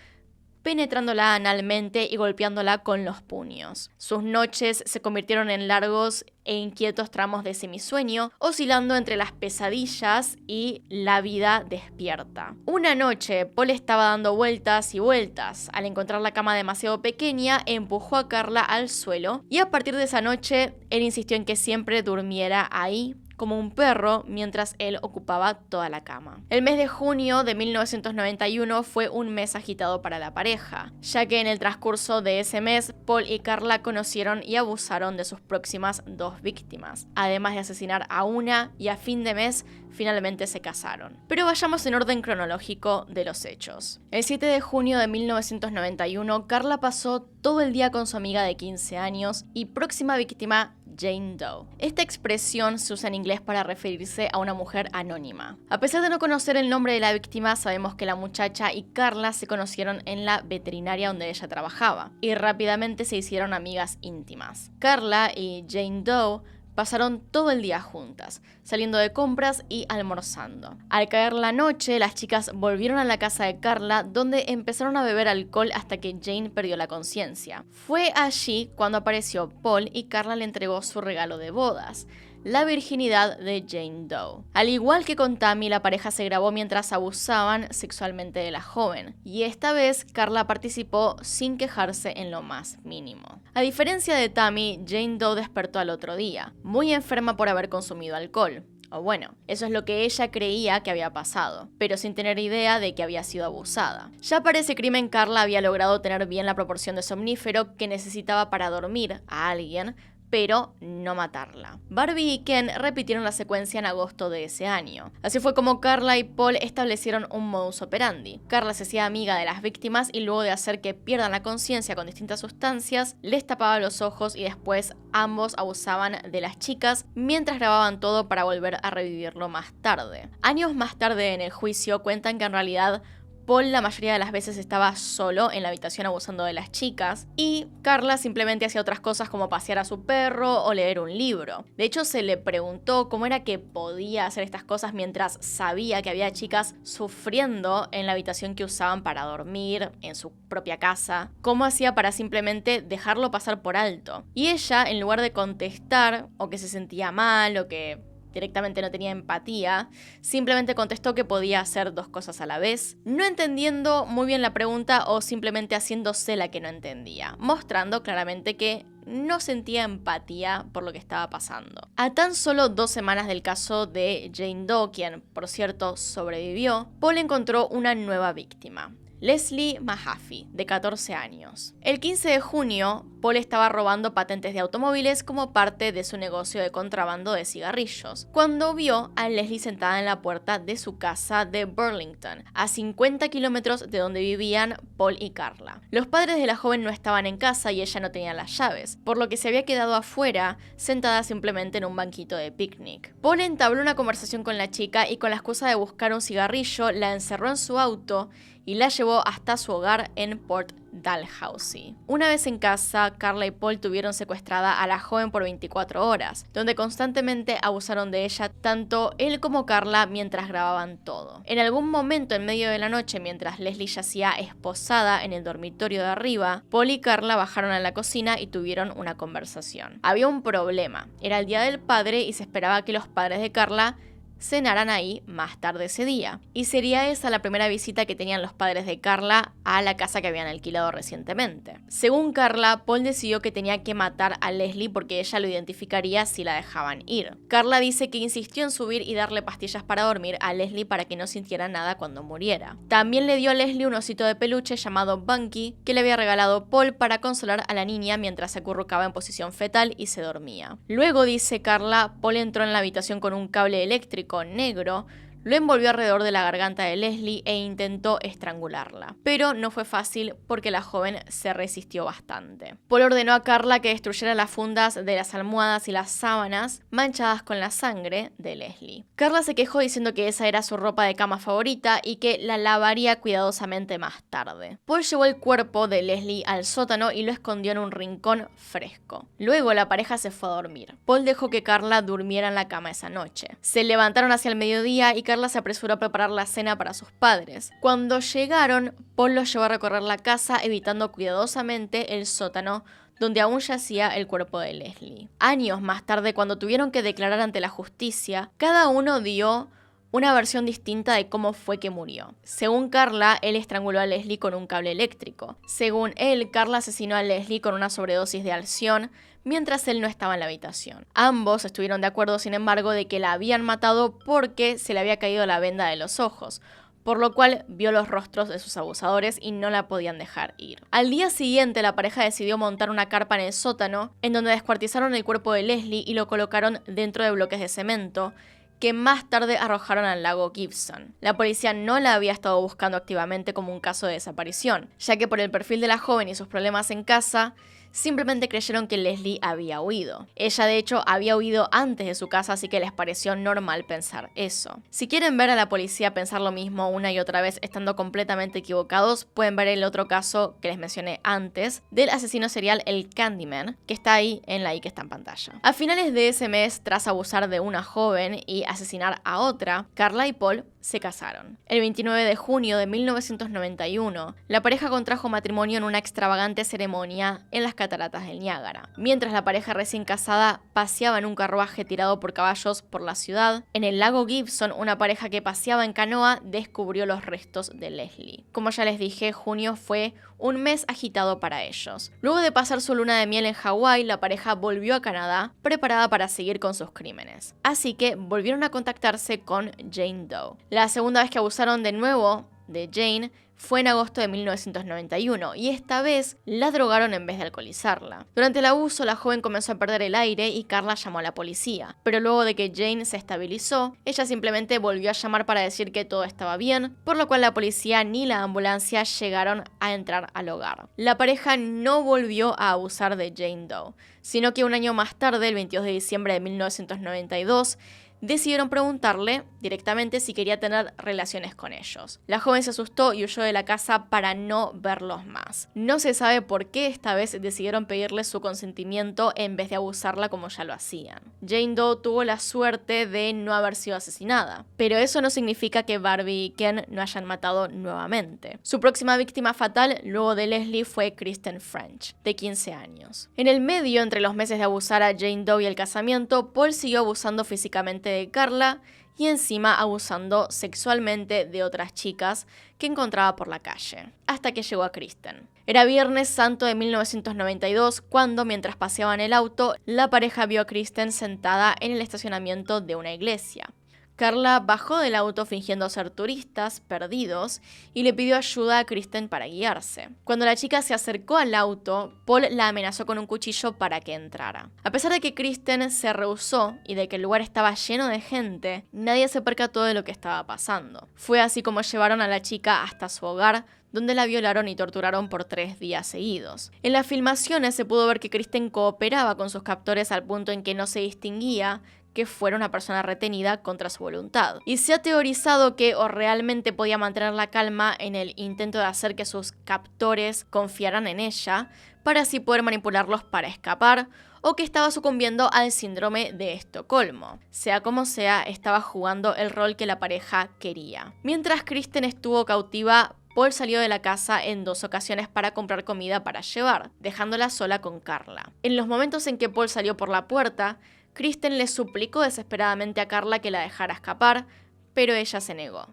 penetrándola analmente y golpeándola con los puños. Sus noches se convirtieron en largos e inquietos tramos de semisueño, oscilando entre las pesadillas y la vida despierta. Una noche, Paul estaba dando vueltas y vueltas. Al encontrar la cama demasiado pequeña, empujó a Carla al suelo y a partir de esa noche, él insistió en que siempre durmiera ahí, como un perro, mientras él ocupaba toda la cama. El mes de junio de 1991 fue un mes agitado para la pareja, ya que en el transcurso de ese mes, Paul y Carla conocieron y abusaron de sus próximas 2 víctimas, además de asesinar a una, y a fin de mes finalmente se casaron. Pero vayamos en orden cronológico de los hechos. El 7 de junio de 1991, Carla pasó todo el día con su amiga de 15 años y próxima víctima, Jane Doe. Esta expresión se usa en inglés para referirse a una mujer anónima. A pesar de no conocer el nombre de la víctima, sabemos que la muchacha y Carla se conocieron en la veterinaria donde ella trabajaba y rápidamente se hicieron amigas íntimas. Carla y Jane Doe pasaron todo el día juntas, saliendo de compras y almorzando. Al caer la noche, las chicas volvieron a la casa de Carla, donde empezaron a beber alcohol hasta que Jane perdió la conciencia. Fue allí cuando apareció Paul y Carla le entregó su regalo de bodas, la virginidad de Jane Doe. Al igual que con Tammy, la pareja se grabó mientras abusaban sexualmente de la joven, y esta vez Carla participó sin quejarse en lo más mínimo. A diferencia de Tammy, Jane Doe despertó al otro día, muy enferma por haber consumido alcohol. O bueno, eso es lo que ella creía que había pasado, pero sin tener idea de que había sido abusada. Ya para ese crimen, Carla había logrado tener bien la proporción de somnífero que necesitaba para dormir a alguien, pero no matarla. Barbie y Ken repitieron la secuencia en agosto de ese año. Así fue como Carla y Paul establecieron un modus operandi. Carla se hacía amiga de las víctimas y luego de hacer que pierdan la conciencia con distintas sustancias, les tapaba los ojos y después ambos abusaban de las chicas mientras grababan todo para volver a revivirlo más tarde. Años más tarde en el juicio cuentan que en realidad Paul la mayoría de las veces estaba solo en la habitación abusando de las chicas y Carla simplemente hacía otras cosas como pasear a su perro o leer un libro. De hecho, se le preguntó cómo era que podía hacer estas cosas mientras sabía que había chicas sufriendo en la habitación que usaban para dormir en su propia casa. ¿Cómo hacía para simplemente dejarlo pasar por alto? Y ella, en lugar de contestar o que se sentía mal o que directamente no tenía empatía, simplemente contestó que podía hacer dos cosas a la vez, no entendiendo muy bien la pregunta o simplemente haciéndose la que no entendía, mostrando claramente que no sentía empatía por lo que estaba pasando. A tan solo 2 semanas del caso de Jane Doe, quien por cierto sobrevivió, Paul encontró una nueva víctima. Leslie Mahaffey, de 14 años. El 15 de junio, Paul estaba robando patentes de automóviles como parte de su negocio de contrabando de cigarrillos, cuando vio a Leslie sentada en la puerta de su casa de Burlington, a 50 kilómetros de donde vivían Paul y Carla. Los padres de la joven no estaban en casa y ella no tenía las llaves, por lo que se había quedado afuera, sentada simplemente en un banquito de picnic. Paul entabló una conversación con la chica y con la excusa de buscar un cigarrillo, la encerró en su auto y la llevó hasta su hogar en Port Dalhousie. Una vez en casa, Carla y Paul tuvieron secuestrada a la joven por 24 horas, donde constantemente abusaron de ella tanto él como Carla mientras grababan todo. En algún momento en medio de la noche, mientras Leslie yacía esposada en el dormitorio de arriba, Paul y Carla bajaron a la cocina y tuvieron una conversación. Había un problema, era el Día del Padre y se esperaba que los padres de Carla cenaran ahí más tarde ese día. Y sería esa la primera visita que tenían los padres de Carla a la casa que habían alquilado recientemente. Según Carla, Paul decidió que tenía que matar a Leslie porque ella lo identificaría si la dejaban ir. Carla dice que insistió en subir y darle pastillas para dormir a Leslie para que no sintiera nada cuando muriera. También le dio a Leslie un osito de peluche llamado Bunky que le había regalado Paul para consolar a la niña mientras se acurrucaba en posición fetal y se dormía. Luego, dice Carla, Paul entró en la habitación con un cable eléctrico negro, lo envolvió alrededor de la garganta de Leslie e intentó estrangularla. Pero no fue fácil porque la joven se resistió bastante. Paul ordenó a Carla que destruyera las fundas de las almohadas y las sábanas manchadas con la sangre de Leslie. Carla se quejó diciendo que esa era su ropa de cama favorita y que la lavaría cuidadosamente más tarde. Paul llevó el cuerpo de Leslie al sótano y lo escondió en un rincón fresco. Luego la pareja se fue a dormir. Paul dejó que Carla durmiera en la cama esa noche. Se levantaron hacia el mediodía y Carla se apresuró a preparar la cena para sus padres. Cuando llegaron, Paul los llevó a recorrer la casa, evitando cuidadosamente el sótano donde aún yacía el cuerpo de Leslie. Años más tarde, cuando tuvieron que declarar ante la justicia, cada uno dio una versión distinta de cómo fue que murió. Según Carla, él estranguló a Leslie con un cable eléctrico. Según él, Carla asesinó a Leslie con una sobredosis de Alción mientras él no estaba en la habitación. Ambos estuvieron de acuerdo, sin embargo, de que la habían matado porque se le había caído la venda de los ojos, por lo cual vio los rostros de sus abusadores y no la podían dejar ir. Al día siguiente, la pareja decidió montar una carpa en el sótano, en donde descuartizaron el cuerpo de Leslie y lo colocaron dentro de bloques de cemento, que más tarde arrojaron al lago Gibson. La policía no la había estado buscando activamente como un caso de desaparición, ya que por el perfil de la joven y sus problemas en casa, simplemente creyeron que Leslie había huido. Ella, de hecho, había huido antes de su casa, así que les pareció normal pensar eso. Si quieren ver a la policía pensar lo mismo una y otra vez estando completamente equivocados, pueden ver el otro caso que les mencioné antes, del asesino serial el Candyman, que está ahí en la I que está en pantalla. A finales de ese mes, tras abusar de una joven y asesinar a otra, Carla y Paul se casaron. El 29 de junio de 1991, la pareja contrajo matrimonio en una extravagante ceremonia en las cataratas del Niágara. Mientras la pareja recién casada paseaba en un carruaje tirado por caballos por la ciudad, en el lago Gibson, una pareja que paseaba en canoa descubrió los restos de Leslie. Como ya les dije, junio fue un mes agitado para ellos. Luego de pasar su luna de miel en Hawái, la pareja volvió a Canadá, preparada para seguir con sus crímenes. Así que volvieron a contactarse con Jane Doe. La segunda vez que abusaron de nuevo de Jane fue en agosto de 1991 y esta vez la drogaron en vez de alcoholizarla. Durante el abuso, la joven comenzó a perder el aire y Carla llamó a la policía. Pero luego de que Jane se estabilizó, ella simplemente volvió a llamar para decir que todo estaba bien, por lo cual la policía ni la ambulancia llegaron a entrar al hogar. La pareja no volvió a abusar de Jane Doe, sino que un año más tarde, el 22 de diciembre de 1992, decidieron preguntarle directamente si quería tener relaciones con ellos. La joven se asustó y huyó de la casa para no verlos más. No se sabe por qué esta vez decidieron pedirle su consentimiento en vez de abusarla como ya lo hacían. Jane Doe tuvo la suerte de no haber sido asesinada, pero eso no significa que Barbie y Ken no hayan matado nuevamente. Su próxima víctima fatal, luego de Leslie, fue Kristen French, de 15 años. En el medio, entre los meses de abusar a Jane Doe y el casamiento, Paul siguió abusando físicamente de Carla y encima abusando sexualmente de otras chicas que encontraba por la calle, hasta que llegó a Kristen. Era Viernes Santo de 1992 cuando, mientras paseaban el auto, la pareja vio a Kristen sentada en el estacionamiento de una iglesia. Carla bajó del auto fingiendo ser turistas perdidos y le pidió ayuda a Kristen para guiarse. Cuando la chica se acercó al auto, Paul la amenazó con un cuchillo para que entrara. A pesar de que Kristen se rehusó y de que el lugar estaba lleno de gente, nadie se percató de lo que estaba pasando. Fue así como llevaron a la chica hasta su hogar, donde la violaron y torturaron por 3 días seguidos. En las filmaciones se pudo ver que Kristen cooperaba con sus captores al punto en que no se distinguía que fuera una persona retenida contra su voluntad. Y se ha teorizado que o realmente podía mantener la calma en el intento de hacer que sus captores confiaran en ella, para así poder manipularlos para escapar, o que estaba sucumbiendo al síndrome de Estocolmo. Sea como sea, estaba jugando el rol que la pareja quería. Mientras Kristen estuvo cautiva, Paul salió de la casa en 2 ocasiones para comprar comida para llevar, dejándola sola con Carla. En los momentos en que Paul salió por la puerta, Kristen le suplicó desesperadamente a Carla que la dejara escapar, pero ella se negó.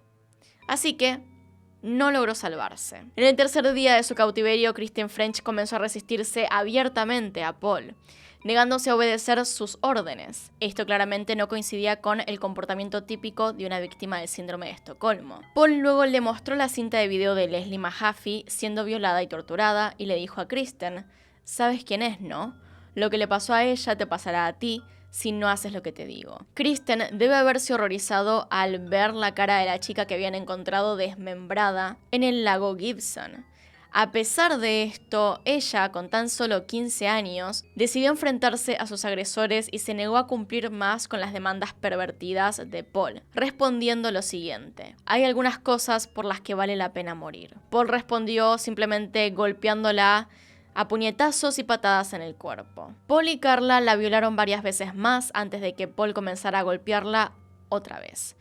Así que no logró salvarse. En el tercer día de su cautiverio, Kristen French comenzó a resistirse abiertamente a Paul, negándose a obedecer sus órdenes. Esto claramente no coincidía con el comportamiento típico de una víctima del síndrome de Estocolmo. Paul luego le mostró la cinta de video de Leslie Mahaffey siendo violada y torturada y le dijo a Kristen: "¿Sabes quién es, no? Lo que le pasó a ella te pasará a ti si no haces lo que te digo". Kristen debe haberse horrorizado al ver la cara de la chica que habían encontrado desmembrada en el lago Gibson. A pesar de esto, ella, con tan solo 15 años, decidió enfrentarse a sus agresores y se negó a cumplir más con las demandas pervertidas de Paul, respondiendo lo siguiente: "Hay algunas cosas por las que vale la pena morir". Paul respondió simplemente golpeándola a puñetazos y patadas en el cuerpo. Paul y Carla la violaron varias veces más antes de que Paul comenzara a golpearla otra vez.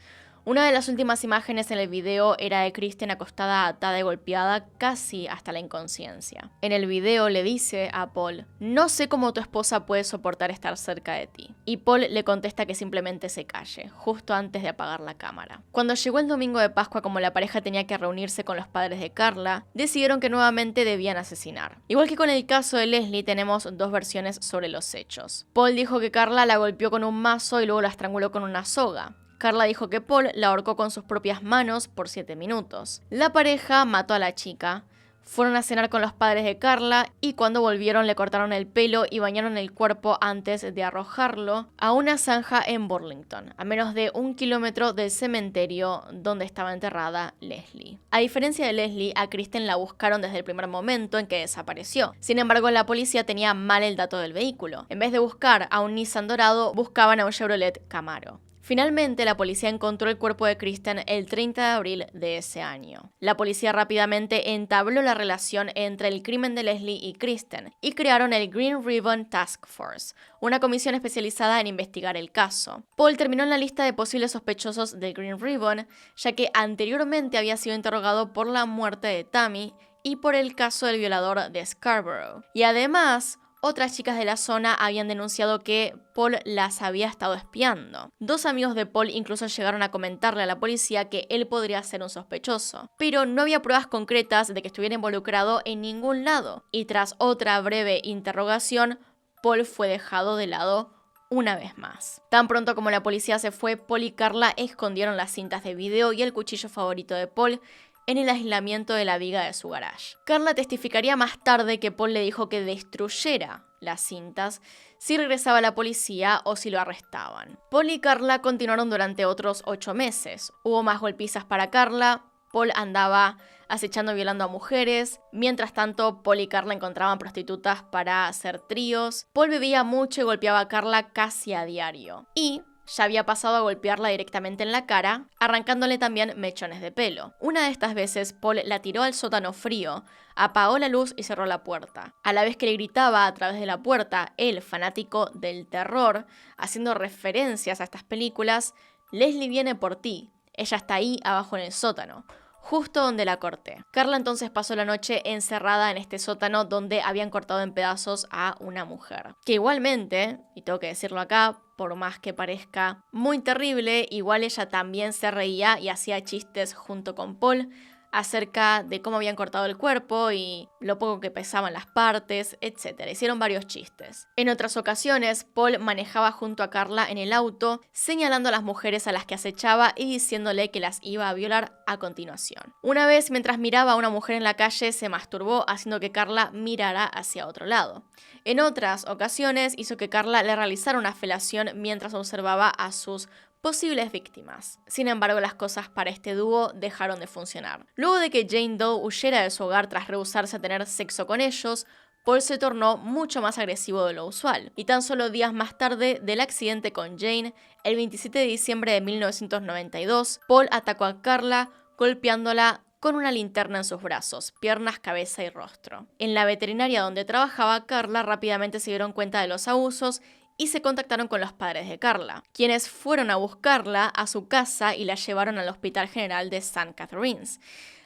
Una de las últimas imágenes en el video era de Kristen acostada, atada y golpeada casi hasta la inconsciencia. En el video le dice a Paul: "No sé cómo tu esposa puede soportar estar cerca de ti". Y Paul le contesta que simplemente se calle, justo antes de apagar la cámara. Cuando llegó el domingo de Pascua, como la pareja tenía que reunirse con los padres de Carla, decidieron que nuevamente debían asesinar. Igual que con el caso de Leslie, tenemos 2 versiones sobre los hechos. Paul dijo que Carla la golpeó con un mazo y luego la estranguló con una soga. Carla dijo que Paul la ahorcó con sus propias manos por 7 minutos. La pareja mató a la chica. Fueron a cenar con los padres de Carla y cuando volvieron le cortaron el pelo y bañaron el cuerpo antes de arrojarlo a una zanja en Burlington, a menos de 1 kilómetro del cementerio donde estaba enterrada Leslie. A diferencia de Leslie, a Kristen la buscaron desde el primer momento en que desapareció. Sin embargo, la policía tenía mal el dato del vehículo. En vez de buscar a un Nissan dorado, buscaban a un Chevrolet Camaro. Finalmente, la policía encontró el cuerpo de Kristen el 30 de abril de ese año. La policía rápidamente entabló la relación entre el crimen de Leslie y Kristen y crearon el Green Ribbon Task Force, una comisión especializada en investigar el caso. Paul terminó en la lista de posibles sospechosos del Green Ribbon, ya que anteriormente había sido interrogado por la muerte de Tammy y por el caso del violador de Scarborough. Y además, otras chicas de la zona habían denunciado que Paul las había estado espiando. Dos amigos de Paul incluso llegaron a comentarle a la policía que él podría ser un sospechoso, pero no había pruebas concretas de que estuviera involucrado en ningún lado. Y tras otra breve interrogación, Paul fue dejado de lado una vez más. Tan pronto como la policía se fue, Paul y Carla escondieron las cintas de video y el cuchillo favorito de Paul en el aislamiento de la viga de su garage. Carla testificaría más tarde que Paul le dijo que destruyera las cintas si regresaba la policía o si lo arrestaban. Paul y Carla continuaron durante otros 8 meses. Hubo más golpizas para Carla, Paul andaba acechando y violando a mujeres. Mientras tanto, Paul y Carla encontraban prostitutas para hacer tríos. Paul bebía mucho y golpeaba a Carla casi a diario. Y ya había pasado a golpearla directamente en la cara, arrancándole también mechones de pelo. Una de estas veces, Paul la tiró al sótano frío, apagó la luz y cerró la puerta. A la vez que le gritaba a través de la puerta, él, fanático del terror, haciendo referencias a estas películas: Leslie viene por ti, ella está ahí abajo en el sótano, justo donde la corté. Carla entonces pasó la noche encerrada en este sótano donde habían cortado en pedazos a una mujer. Que igualmente, y tengo que decirlo acá, por más que parezca muy terrible, igual ella también se reía y hacía chistes junto con Paul acerca de cómo habían cortado el cuerpo y lo poco que pesaban las partes, etc. Hicieron varios chistes. En otras ocasiones, Paul manejaba junto a Carla en el auto, señalando a las mujeres a las que acechaba y diciéndole que las iba a violar a continuación. Una vez, mientras miraba a una mujer en la calle, se masturbó haciendo que Carla mirara hacia otro lado. En otras ocasiones, hizo que Carla le realizara una felación mientras observaba a sus posibles víctimas. Sin embargo, las cosas para este dúo dejaron de funcionar. Luego de que Jane Doe huyera de su hogar tras rehusarse a tener sexo con ellos, Paul se tornó mucho más agresivo de lo usual. Y tan solo días más tarde del accidente con Jane, el 27 de diciembre de 1992, Paul atacó a Carla golpeándola con una linterna en sus brazos, piernas, cabeza y rostro. En la veterinaria donde trabajaba, Carla rápidamente se dieron cuenta de los abusos y se contactaron con los padres de Carla, quienes fueron a buscarla a su casa y la llevaron al Hospital General de St. Catharines.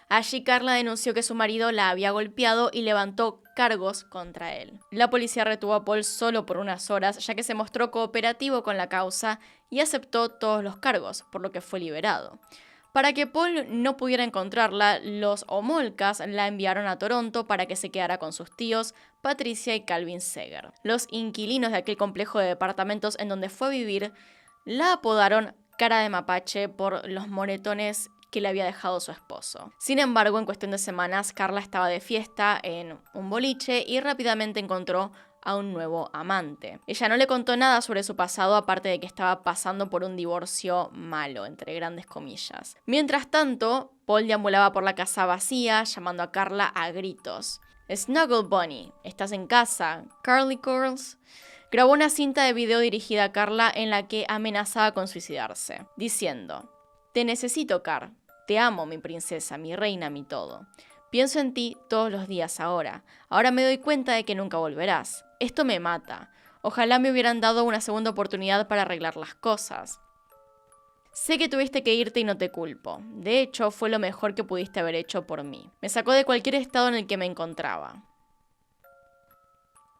Allí Carla denunció que su marido la había golpeado y levantó cargos contra él. La policía retuvo a Paul solo por unas horas, ya que se mostró cooperativo con la causa y aceptó todos los cargos, por lo que fue liberado. Para que Paul no pudiera encontrarla, los Homolkas la enviaron a Toronto para que se quedara con sus tíos, Patricia y Calvin Seger. Los inquilinos de aquel complejo de departamentos en donde fue a vivir la apodaron Cara de Mapache por los moretones que le había dejado su esposo. Sin embargo, en cuestión de semanas, Carla estaba de fiesta en un boliche y rápidamente encontró a un nuevo amante. Ella no le contó nada sobre su pasado, aparte de que estaba pasando por un divorcio malo, entre grandes comillas. Mientras tanto, Paul deambulaba por la casa vacía, llamando a Carla a gritos. Snuggle Bunny, ¿estás en casa? Carly Curls. Grabó una cinta de video dirigida a Carla en la que amenazaba con suicidarse, diciendo: Te necesito, Car. Te amo, mi princesa, mi reina, mi todo. Pienso en ti todos los días ahora. Ahora me doy cuenta de que nunca volverás. Esto me mata. Ojalá me hubieran dado una segunda oportunidad para arreglar las cosas. Sé que tuviste que irte y no te culpo. De hecho, fue lo mejor que pudiste haber hecho por mí. Me sacó de cualquier estado en el que me encontraba.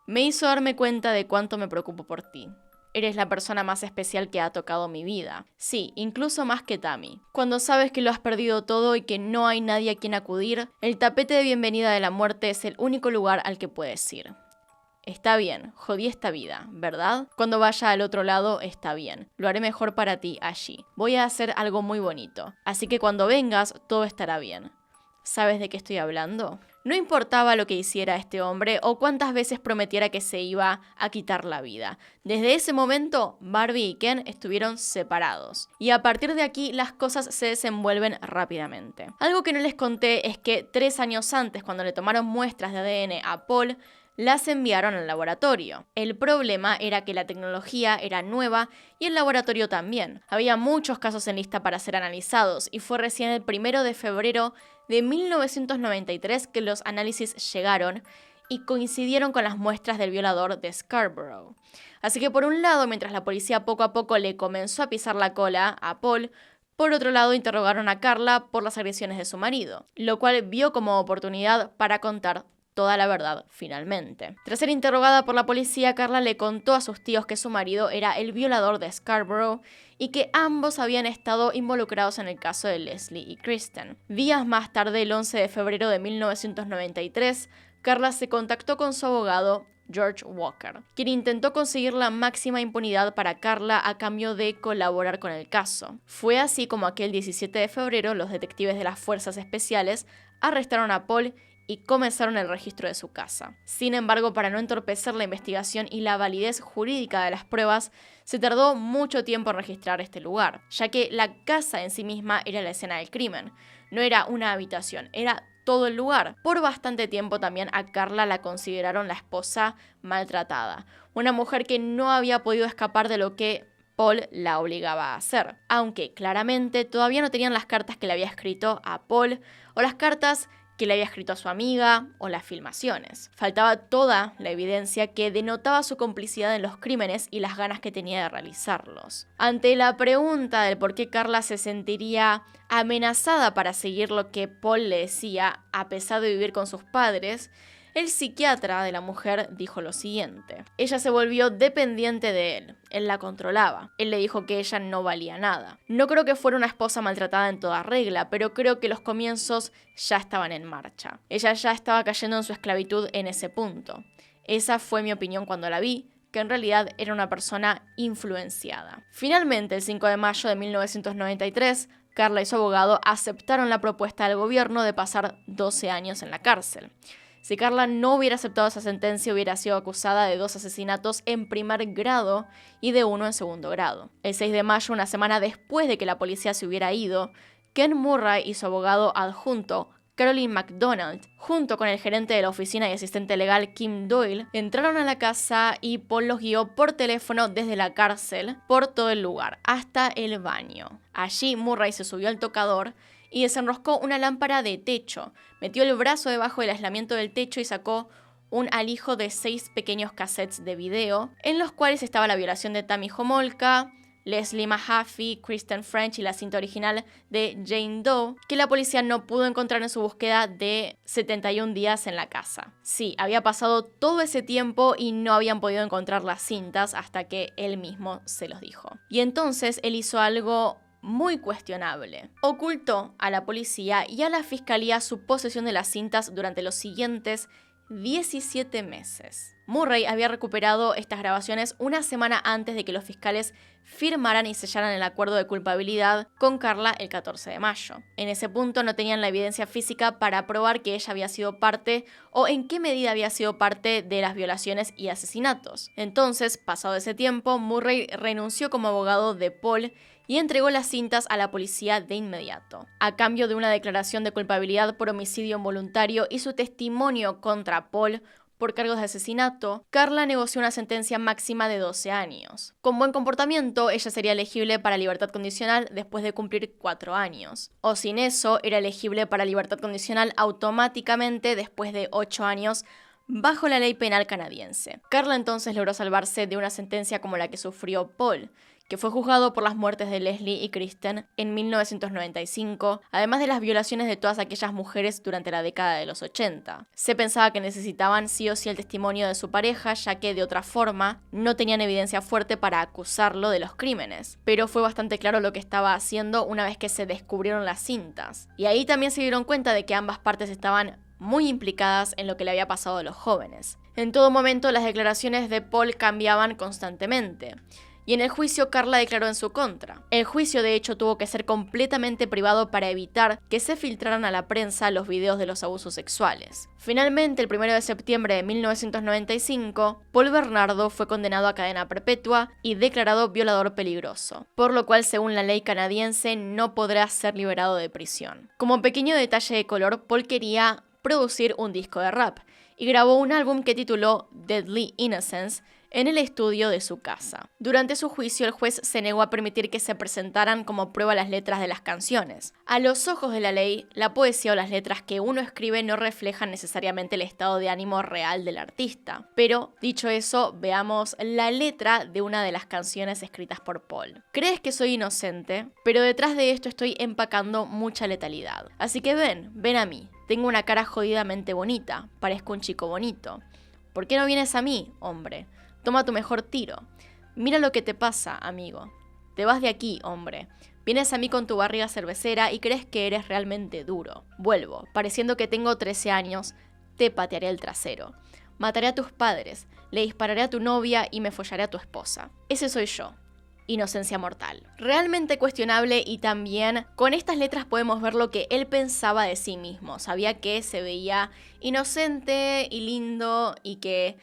Me hizo darme cuenta de cuánto me preocupo por ti. Eres la persona más especial que ha tocado mi vida. Sí, incluso más que Tammy. Cuando sabes que lo has perdido todo y que no hay nadie a quien acudir, el tapete de bienvenida de la muerte es el único lugar al que puedes ir. Está bien, jodí esta vida, ¿verdad? Cuando vaya al otro lado, está bien. Lo haré mejor para ti allí. Voy a hacer algo muy bonito. Así que cuando vengas, todo estará bien. ¿Sabes de qué estoy hablando? No importaba lo que hiciera este hombre o cuántas veces prometiera que se iba a quitar la vida. Desde ese momento, Barbie y Ken estuvieron separados. Y a partir de aquí, las cosas se desenvuelven rápidamente. Algo que no les conté es que 3 años antes, cuando le tomaron muestras de ADN a Paul, las enviaron al laboratorio. El problema era que la tecnología era nueva y el laboratorio también. Había muchos casos en lista para ser analizados y fue recién el 1 de febrero de 1993 que los análisis llegaron y coincidieron con las muestras del violador de Scarborough. Así que por un lado, mientras la policía poco a poco le comenzó a pisar la cola a Paul, por otro lado interrogaron a Carla por las agresiones de su marido, lo cual vio como oportunidad para contar toda la verdad finalmente. Tras ser interrogada por la policía, Carla le contó a sus tíos que su marido era el violador de Scarborough y que ambos habían estado involucrados en el caso de Leslie y Kristen. Días más tarde, el 11 de febrero de 1993, Carla se contactó con su abogado, George Walker, quien intentó conseguir la máxima impunidad para Carla a cambio de colaborar con el caso. Fue así como aquel 17 de febrero los detectives de las Fuerzas Especiales arrestaron a Paul y comenzaron el registro de su casa. Sin embargo, para no entorpecer la investigación y la validez jurídica de las pruebas, se tardó mucho tiempo en registrar este lugar, ya que la casa en sí misma era la escena del crimen. No era una habitación, era todo el lugar. Por bastante tiempo también a Carla la consideraron la esposa maltratada, una mujer que no había podido escapar de lo que Paul la obligaba a hacer, aunque claramente todavía no tenían las cartas que le había escrito a Paul o las cartas que le había escrito a su amiga o las filmaciones. Faltaba toda la evidencia que denotaba su complicidad en los crímenes y las ganas que tenía de realizarlos. Ante la pregunta del por qué Carla se sentiría amenazada para seguir lo que Paul le decía a pesar de vivir con sus padres, el psiquiatra de la mujer dijo lo siguiente: ella se volvió dependiente de él la controlaba, él le dijo que ella no valía nada. No creo que fuera una esposa maltratada en toda regla, pero creo que los comienzos ya estaban en marcha. Ella ya estaba cayendo en su esclavitud en ese punto. Esa fue mi opinión cuando la vi, que en realidad era una persona influenciada. Finalmente, el 5 de mayo de 1993, Carla y su abogado aceptaron la propuesta del gobierno de pasar 12 años en la cárcel. Si Carla no hubiera aceptado esa sentencia, hubiera sido acusada de 2 asesinatos en primer grado y de 1 en segundo grado. El 6 de mayo, una semana después de que la policía se hubiera ido, Ken Murray y su abogado adjunto, Caroline McDonald, junto con el gerente de la oficina y asistente legal Kim Doyle, entraron a la casa y Paul los guió por teléfono desde la cárcel por todo el lugar, hasta el baño. Allí Murray se subió al tocador y desenroscó una lámpara de techo, metió el brazo debajo del aislamiento del techo y sacó un alijo de 6 pequeños cassettes de video, en los cuales estaba la violación de Tammy Homolka, Leslie Mahaffey, Kristen French y la cinta original de Jane Doe, que la policía no pudo encontrar en su búsqueda de 71 días en la casa. Sí, había pasado todo ese tiempo y no habían podido encontrar las cintas hasta que él mismo se los dijo. Y entonces él hizo algo muy cuestionable. Ocultó a la policía y a la fiscalía su posesión de las cintas durante los siguientes 17 meses. Murray había recuperado estas grabaciones una semana antes de que los fiscales firmaran y sellaran el acuerdo de culpabilidad con Carla el 14 de mayo. En ese punto no tenían la evidencia física para probar que ella había sido parte o en qué medida había sido parte de las violaciones y asesinatos. Entonces, pasado ese tiempo, Murray renunció como abogado de Paul y entregó las cintas a la policía de inmediato. A cambio de una declaración de culpabilidad por homicidio involuntario y su testimonio contra Paul por cargos de asesinato, Carla negoció una sentencia máxima de 12 años. Con buen comportamiento, ella sería elegible para libertad condicional después de cumplir 4 años. O sin eso, era elegible para libertad condicional automáticamente después de 8 años bajo la ley penal canadiense. Carla entonces logró salvarse de una sentencia como la que sufrió Paul, que fue juzgado por las muertes de Leslie y Kristen en 1995, además de las violaciones de todas aquellas mujeres durante la década de los 80. Se pensaba que necesitaban sí o sí el testimonio de su pareja, ya que de otra forma no tenían evidencia fuerte para acusarlo de los crímenes. Pero fue bastante claro lo que estaba haciendo una vez que se descubrieron las cintas. Y ahí también se dieron cuenta de que ambas partes estaban muy implicadas en lo que le había pasado a los jóvenes. En todo momento las declaraciones de Paul cambiaban constantemente. Y en el juicio Carla declaró en su contra. El juicio de hecho tuvo que ser completamente privado para evitar que se filtraran a la prensa los videos de los abusos sexuales. Finalmente, el 1 de septiembre de 1995, Paul Bernardo fue condenado a cadena perpetua y declarado violador peligroso, por lo cual según la ley canadiense no podrá ser liberado de prisión. Como pequeño detalle de color, Paul quería producir un disco de rap y grabó un álbum que tituló Deadly Innocence en el estudio de su casa. Durante su juicio, el juez se negó a permitir que se presentaran como prueba las letras de las canciones. A los ojos de la ley, la poesía o las letras que uno escribe no reflejan necesariamente el estado de ánimo real del artista. Pero, dicho eso, veamos la letra de una de las canciones escritas por Paul. Crees que soy inocente, pero detrás de esto estoy empacando mucha letalidad. Así que ven a mí. Tengo una cara jodidamente bonita, parezco un chico bonito. ¿Por qué no vienes a mí, hombre? Toma tu mejor tiro. Mira lo que te pasa, amigo. Te vas de aquí, hombre. Vienes a mí con tu barriga cervecera y crees que eres realmente duro. Vuelvo, pareciendo que tengo 13 años, te patearé el trasero. Mataré a tus padres, le dispararé a tu novia y me follaré a tu esposa. Ese soy yo. Inocencia mortal. Realmente cuestionable, y también con estas letras podemos ver lo que él pensaba de sí mismo. Sabía que se veía inocente y lindo y que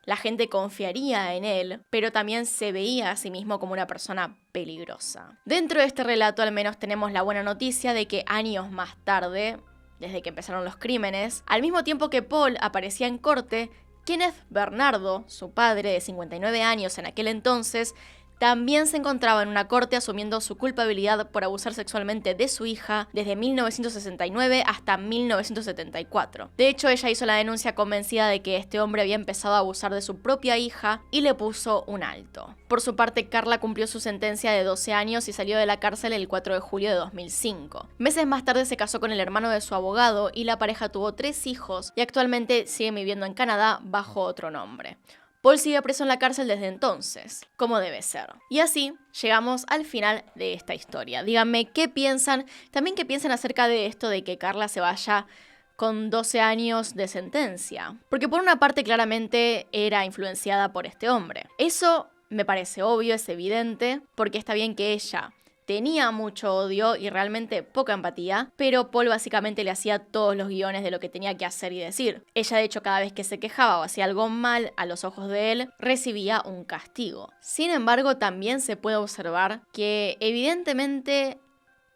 la gente confiaría en él, pero también se veía a sí mismo como una persona peligrosa. Dentro de este relato al menos tenemos la buena noticia de que años más tarde, desde que empezaron los crímenes, al mismo tiempo que Paul aparecía en corte, Kenneth Bernardo, su padre de 59 años en aquel entonces, también se encontraba en una corte asumiendo su culpabilidad por abusar sexualmente de su hija desde 1969 hasta 1974. De hecho, ella hizo la denuncia convencida de que este hombre había empezado a abusar de su propia hija y le puso un alto. Por su parte, Carla cumplió su sentencia de 12 años y salió de la cárcel el 4 de julio de 2005. Meses más tarde se casó con el hermano de su abogado y la pareja tuvo 3 hijos y actualmente siguen viviendo en Canadá bajo otro nombre. Paul sigue preso en la cárcel desde entonces, como debe ser. Y así llegamos al final de esta historia. Díganme qué piensan, también qué piensan acerca de esto de que Carla se vaya con 12 años de sentencia. Porque por una parte claramente era influenciada por este hombre. Eso me parece obvio, es evidente, porque está bien que ella tenía mucho odio y realmente poca empatía, pero Paul básicamente le hacía todos los guiones de lo que tenía que hacer y decir. Ella, de hecho, cada vez que se quejaba o hacía algo mal a los ojos de él, recibía un castigo. Sin embargo, también se puede observar que evidentemente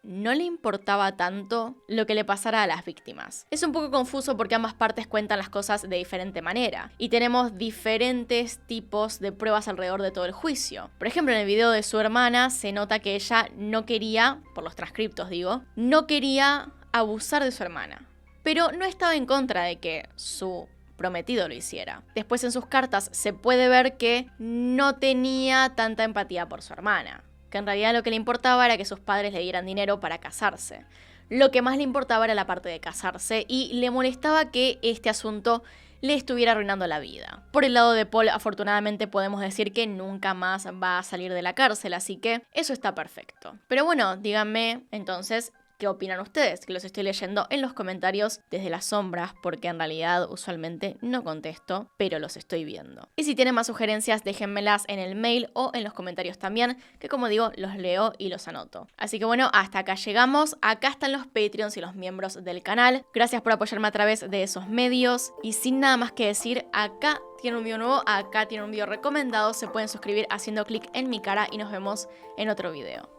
no le importaba tanto lo que le pasara a las víctimas. Es un poco confuso porque ambas partes cuentan las cosas de diferente manera y tenemos diferentes tipos de pruebas alrededor de todo el juicio. Por ejemplo, en el video de su hermana se nota que ella no quería, por los transcriptos digo, no quería abusar de su hermana, pero no estaba en contra de que su prometido lo hiciera. Después en sus cartas se puede ver que no tenía tanta empatía por su hermana, que en realidad lo que le importaba era que sus padres le dieran dinero para casarse. Lo que más le importaba era la parte de casarse y le molestaba que este asunto le estuviera arruinando la vida. Por el lado de Paul, afortunadamente podemos decir que nunca más va a salir de la cárcel, así que eso está perfecto. Pero bueno, díganme entonces, ¿qué opinan ustedes? Que los estoy leyendo en los comentarios desde las sombras, porque en realidad usualmente no contesto, pero los estoy viendo. Y si tienen más sugerencias, déjenmelas en el mail o en los comentarios también, que como digo, los leo y los anoto. Así que bueno, hasta acá llegamos. Acá están los Patreons y los miembros del canal. Gracias por apoyarme a través de esos medios. Y sin nada más que decir, acá tienen un video nuevo, acá tienen un video recomendado. Se pueden suscribir haciendo clic en mi cara y nos vemos en otro video.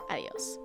Adiós.